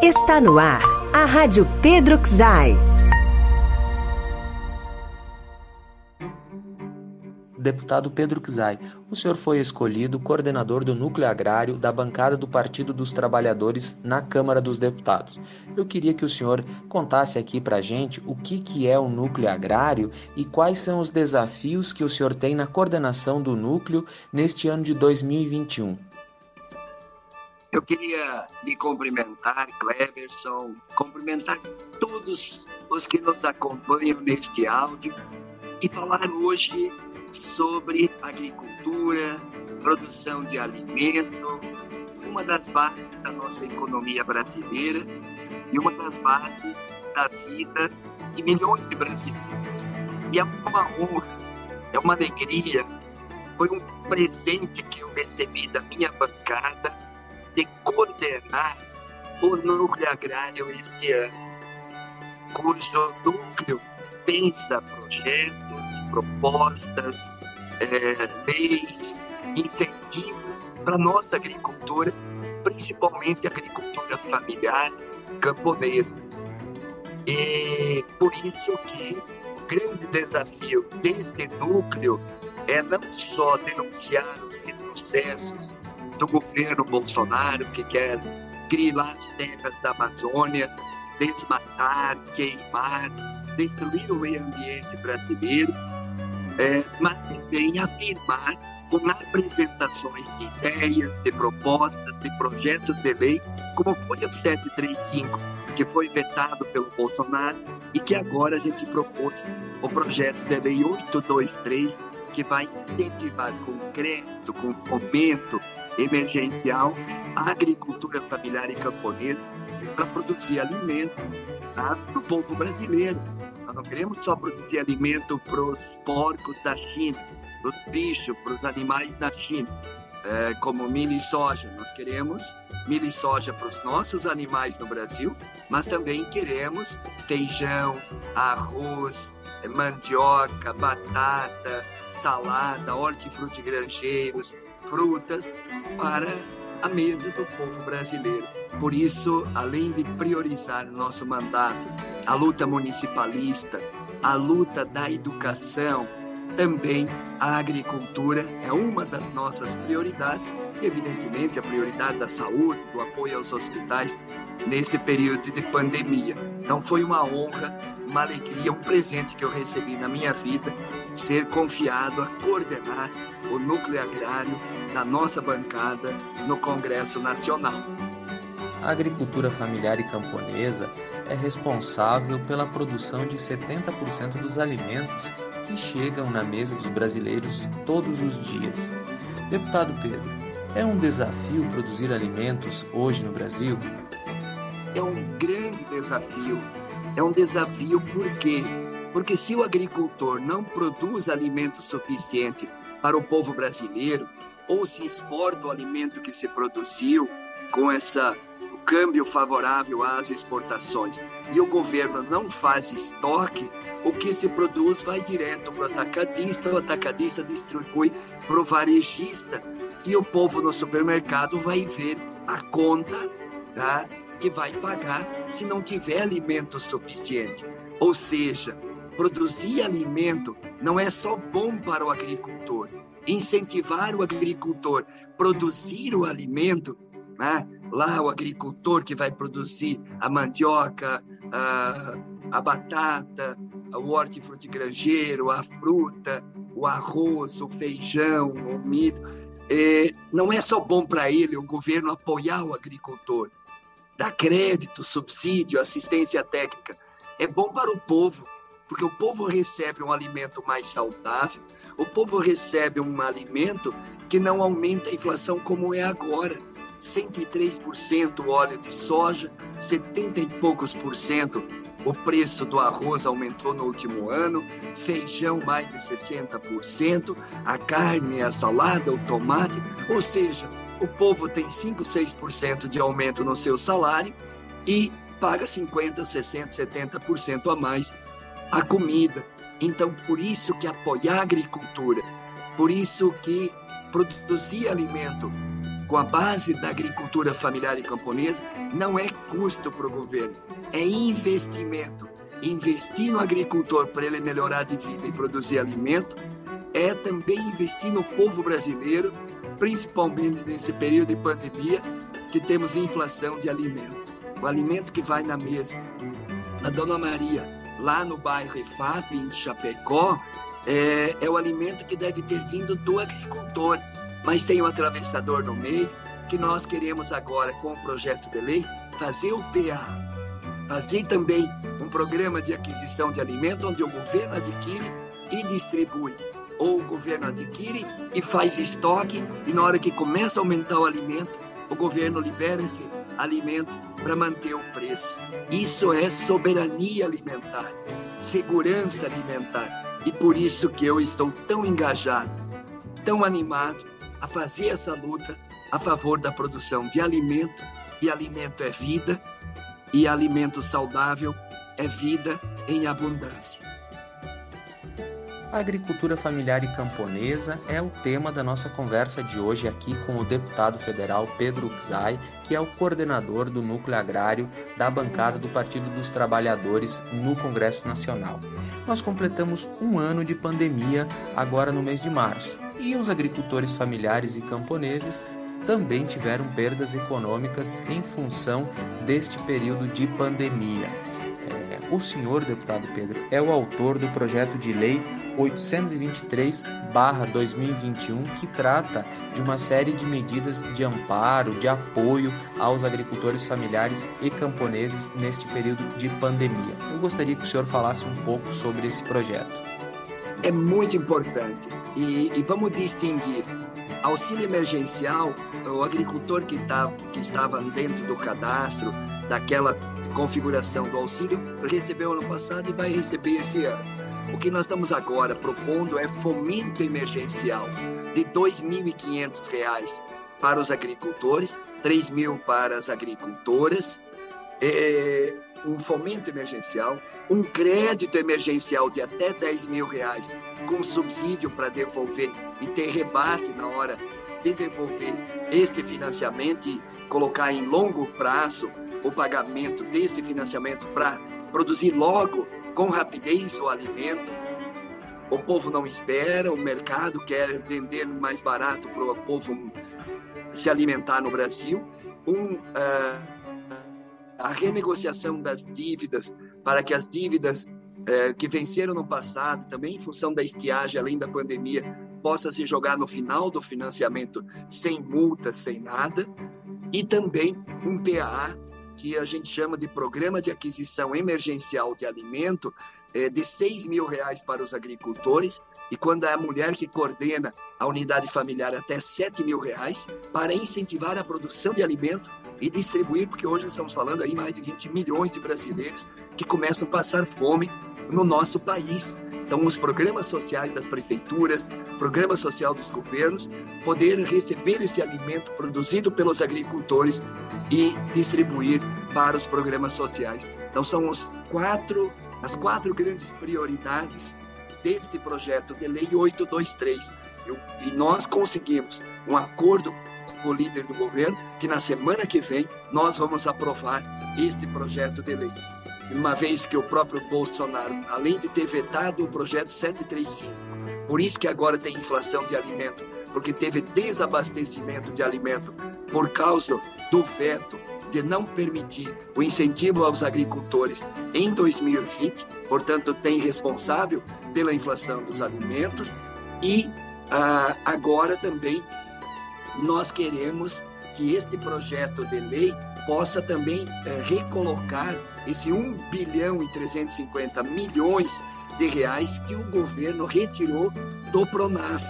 Está no ar a Rádio Pedro Czai. Deputado Pedro Czai, o senhor foi escolhido coordenador do Núcleo Agrário da bancada do Partido dos Trabalhadores na Câmara dos Deputados. Eu queria que o senhor contasse aqui para a gente o que é o Núcleo Agrário e quais são os desafios que o senhor tem na coordenação do Núcleo neste ano de 2021. Eu queria lhe cumprimentar, Cleverson, cumprimentar todos os que nos acompanham neste áudio e falar hoje sobre agricultura, produção de alimento, uma das bases da nossa economia brasileira e uma das bases da vida de milhões de brasileiros. E é uma honra, é uma alegria, foi um presente que eu recebi da minha bancada de coordenar o Núcleo Agrário este ano, cujo núcleo pensa projetos, propostas, leis, incentivos para a nossa agricultura, principalmente a agricultura familiar camponesa. E por isso que o grande desafio deste núcleo é não só denunciar os retrocessos do governo Bolsonaro, que quer grilar as terras da Amazônia, desmatar, queimar, destruir o meio ambiente brasileiro, mas também afirmar com apresentações de ideias, de propostas, de projetos de lei, como foi o 735, que foi vetado pelo Bolsonaro e que agora a gente propôs o projeto de lei 823, que vai incentivar com crédito, com fomento emergencial a agricultura familiar e camponesa para produzir alimento para o povo brasileiro. Nós não queremos só produzir alimento para os porcos da China, para os bichos, para os animais da China, como milho e soja. Nós queremos milho e soja para os nossos animais no Brasil, mas também queremos feijão, arroz, mandioca, batata, salada, hortifrutigranjeiros, frutas para a mesa do povo brasileiro. Por isso, além de priorizar nosso mandato, a luta municipalista, a luta da educação, também a agricultura é uma das nossas prioridades e, evidentemente, a prioridade da saúde, do apoio aos hospitais neste período de pandemia. Então, foi uma honra, uma alegria, um presente que eu recebi na minha vida, ser confiado a coordenar o Núcleo Agrário da nossa bancada no Congresso Nacional. A agricultura familiar e camponesa é responsável pela produção de 70% dos alimentos que chegam na mesa dos brasileiros todos os dias. Deputado Pedro, é um desafio produzir alimentos hoje no Brasil? É um grande desafio. É um desafio por quê? Porque se o agricultor não produz alimento suficiente para o povo brasileiro, ou se exporta o alimento que se produziu com o câmbio favorável às exportações, e o governo não faz estoque, o que se produz vai direto para o atacadista distribui para o varejista, e o povo no supermercado vai ver a conta, tá, que vai pagar se não tiver alimento suficiente. Ou seja, produzir alimento não é só bom para o agricultor. Incentivar o agricultor a produzir o alimento, né? Lá o agricultor que vai produzir a mandioca, a batata, o hortifrutigranjeiro, a fruta, o arroz, o feijão, o milho. Não é só bom para ele o governo apoiar o agricultor, dar crédito, subsídio, assistência técnica. É bom para o povo, porque o povo recebe um alimento mais saudável, o povo recebe um alimento que não aumenta a inflação como é agora. 103% o óleo de soja, 70 e poucos por cento o preço do arroz aumentou no último ano, feijão mais de 60%, a carne, a salada, o tomate, ou seja, o povo tem 5, 6% de aumento no seu salário e paga 50%, 60%, 70% a mais a comida. Então, por isso que apoiar a agricultura, por isso que produzir alimento com a base da agricultura familiar e camponesa, não é custo para o governo, é investimento. Investir no agricultor para ele melhorar de vida e produzir alimento é também investir no povo brasileiro, principalmente nesse período de pandemia, que temos inflação de alimento. O alimento que vai na mesa da Dona Maria, lá no bairro EFAP, em Chapecó, é o alimento que deve ter vindo do agricultor. Mas tem um atravessador no meio, que nós queremos agora, com o projeto de lei, fazer o PA, fazer também um programa de aquisição de alimento, onde o governo adquire e distribui. Ou o governo adquire e faz estoque, e na hora que começa a aumentar o alimento, o governo libera esse alimento para manter o preço. Isso é soberania alimentar, segurança alimentar. E por isso que eu estou tão engajado, tão animado a fazer essa luta a favor da produção de alimento, e alimento é vida, e alimento saudável é vida em abundância. A agricultura familiar e camponesa é o tema da nossa conversa de hoje aqui com o deputado federal Pedro Czai, que é o coordenador do Núcleo Agrário da bancada do Partido dos Trabalhadores no Congresso Nacional. Nós completamos um ano de pandemia agora no mês de março, e os agricultores familiares e camponeses também tiveram perdas econômicas em função deste período de pandemia. O senhor, deputado Pedro, é o autor do projeto de lei 823/2021, que trata de uma série de medidas de amparo, de apoio aos agricultores familiares e camponeses neste período de pandemia. Eu gostaria que o senhor falasse um pouco sobre esse projeto. É muito importante e vamos distinguir. Auxílio emergencial, o agricultor que estava dentro do cadastro, daquela configuração do auxílio, recebeu ano passado e vai receber esse ano. O que nós estamos agora propondo é fomento emergencial de R$ 2.500 para os agricultores, R$ 3.000 para as agricultoras, um fomento emergencial, um crédito emergencial de até R$ 10.000 com subsídio para devolver e ter rebate na hora de devolver este financiamento e colocar em longo prazo o pagamento desse financiamento para produzir logo, com rapidez, o alimento. O povo não espera, o mercado quer vender mais barato para o povo se alimentar no Brasil. A renegociação das dívidas, para que as dívidas que venceram no passado, também em função da estiagem, além da pandemia, possa se jogar no final do financiamento sem multa, sem nada. E também um PAA, que a gente chama de Programa de Aquisição Emergencial de Alimento, de R$ 6.000 para os agricultores, e quando é a mulher que coordena a unidade familiar, até R$ 7.000, para incentivar a produção de alimento e distribuir, porque hoje estamos falando aí mais de 20 milhões de brasileiros que começam a passar fome no nosso país. Então, os programas sociais das prefeituras, programa social dos governos, poder receber esse alimento produzido pelos agricultores e distribuir para os programas sociais. Então, são as quatro grandes prioridades deste projeto de lei 823. E nós conseguimos um acordo com o líder do governo, que na semana que vem nós vamos aprovar este projeto de lei. Uma vez que o próprio Bolsonaro, além de ter vetado o projeto 735, por isso que agora tem inflação de alimento, porque teve desabastecimento de alimento por causa do veto de não permitir o incentivo aos agricultores em 2020, portanto tem responsável pela inflação dos alimentos. E agora também nós queremos que este projeto de lei possa também recolocar esse 1.350 bilhões que o governo retirou do Pronaf.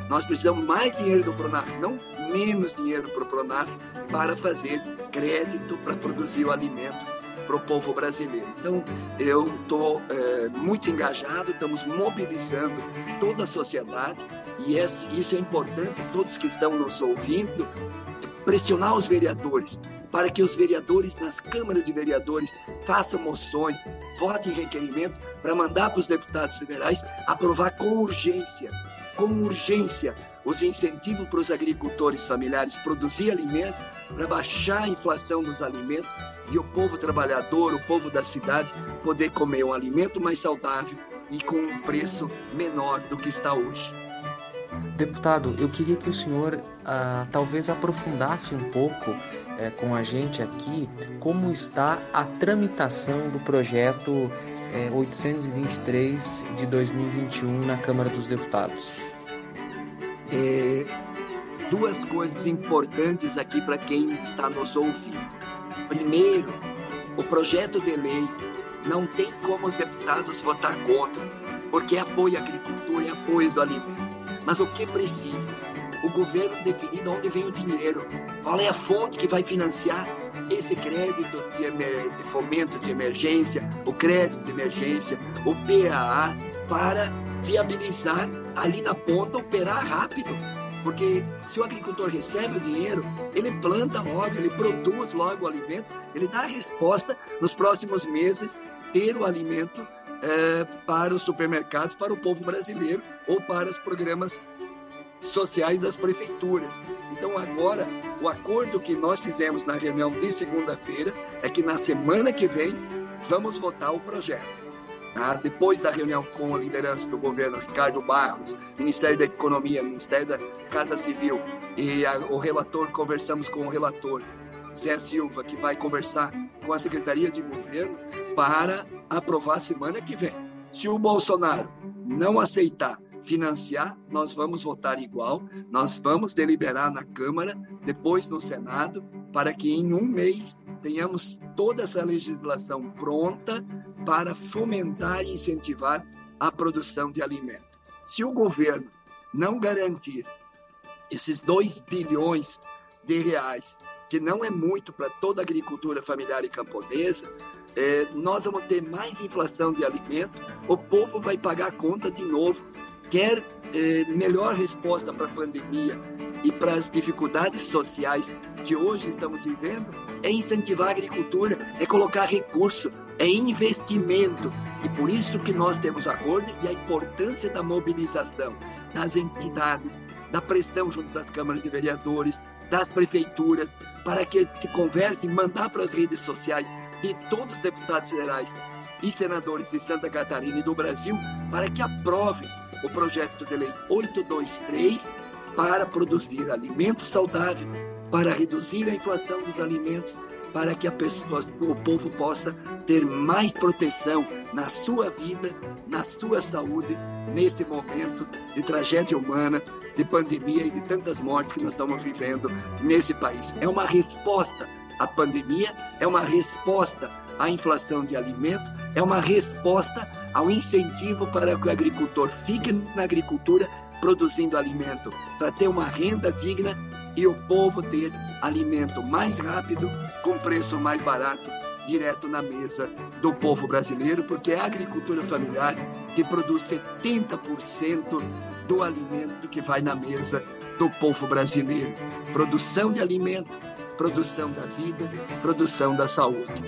Nós precisamos mais dinheiro do Pronaf, não menos dinheiro para o Pronaf, para fazer crédito para produzir o alimento para o povo brasileiro. Então, eu estou muito engajado, estamos mobilizando toda a sociedade, e isso é importante, todos que estão nos ouvindo, pressionar os vereadores, para que os vereadores nas câmaras de vereadores façam moções, votem requerimento para mandar para os deputados federais aprovar com urgência com urgência os incentivos para os agricultores familiares produzir alimento, para baixar a inflação dos alimentos e o povo trabalhador, o povo da cidade, poder comer um alimento mais saudável e com um preço menor do que está hoje. Deputado, eu queria que o senhor talvez aprofundasse um pouco com a gente aqui como está a tramitação do projeto 823 de 2021 na Câmara dos Deputados. Duas coisas importantes aqui para quem está nos ouvindo. Primeiro, o projeto de lei não tem como os deputados votar contra, porque apoia a agricultura e apoio do alimento. Mas o que precisa? O governo definir de onde vem o dinheiro, qual é a fonte que vai financiar esse crédito de fomento de emergência, o crédito de emergência, o PAA, para viabilizar ali na ponta, operar rápido. Porque se o agricultor recebe o dinheiro, ele planta logo, ele produz logo o alimento, ele dá a resposta nos próximos meses, ter o alimento para os supermercados, para o povo brasileiro ou para os programas sociais das prefeituras. Então agora, o acordo que nós fizemos na reunião de segunda-feira é que na semana que vem vamos votar o projeto. Depois da reunião com a liderança do governo, Ricardo Barros, Ministério da Economia, Ministério da Casa Civil e o relator, conversamos com o relator Zé Silva, que vai conversar com a Secretaria de Governo para aprovar semana que vem. Se o Bolsonaro não aceitar financiar, nós vamos votar igual, nós vamos deliberar na Câmara, depois no Senado, para que em um mês tenhamos toda essa legislação pronta para fomentar e incentivar a produção de alimento. Se o governo não garantir esses 2 bilhões de reais, que não é muito para toda a agricultura familiar e camponesa, nós vamos ter mais inflação de alimento, o povo vai pagar a conta de novo. Quer melhor resposta para a pandemia e para as dificuldades sociais que hoje estamos vivendo, é incentivar a agricultura, é colocar recurso, é investimento. E por isso que nós temos acordo e a importância da mobilização das entidades, da pressão junto das câmaras de vereadores, das prefeituras, para que se converse e mandar para as redes sociais de todos os deputados federais e senadores de Santa Catarina e do Brasil, para que aprovem o projeto de lei 823 para produzir alimento saudável, para reduzir a inflação dos alimentos, para que o povo possa ter mais proteção na sua vida, na sua saúde, neste momento de tragédia humana, de pandemia e de tantas mortes que nós estamos vivendo nesse país. É uma resposta à pandemia, é uma resposta à inflação de alimento, é uma resposta ao incentivo para que o agricultor fique na agricultura produzindo alimento, para ter uma renda digna e o povo ter alimento mais rápido, com preço mais barato, direto na mesa do povo brasileiro, porque é a agricultura familiar que produz 70% do alimento que vai na mesa do povo brasileiro. Produção de alimento, produção da vida, produção da saúde.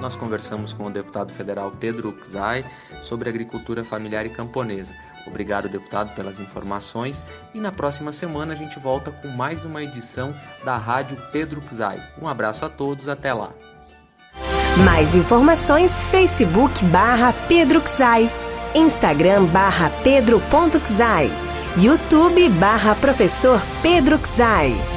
Nós conversamos com o deputado federal Pedro Uczaj sobre agricultura familiar e camponesa. Obrigado, deputado, pelas informações. E na próxima semana a gente volta com mais uma edição da Rádio Pedro Uczaj. Um abraço a todos, até lá. Mais informações, Facebook/Pedro Uczaj, Instagram/Pedro.Uczaj, YouTube/Professor Pedro Uczaj.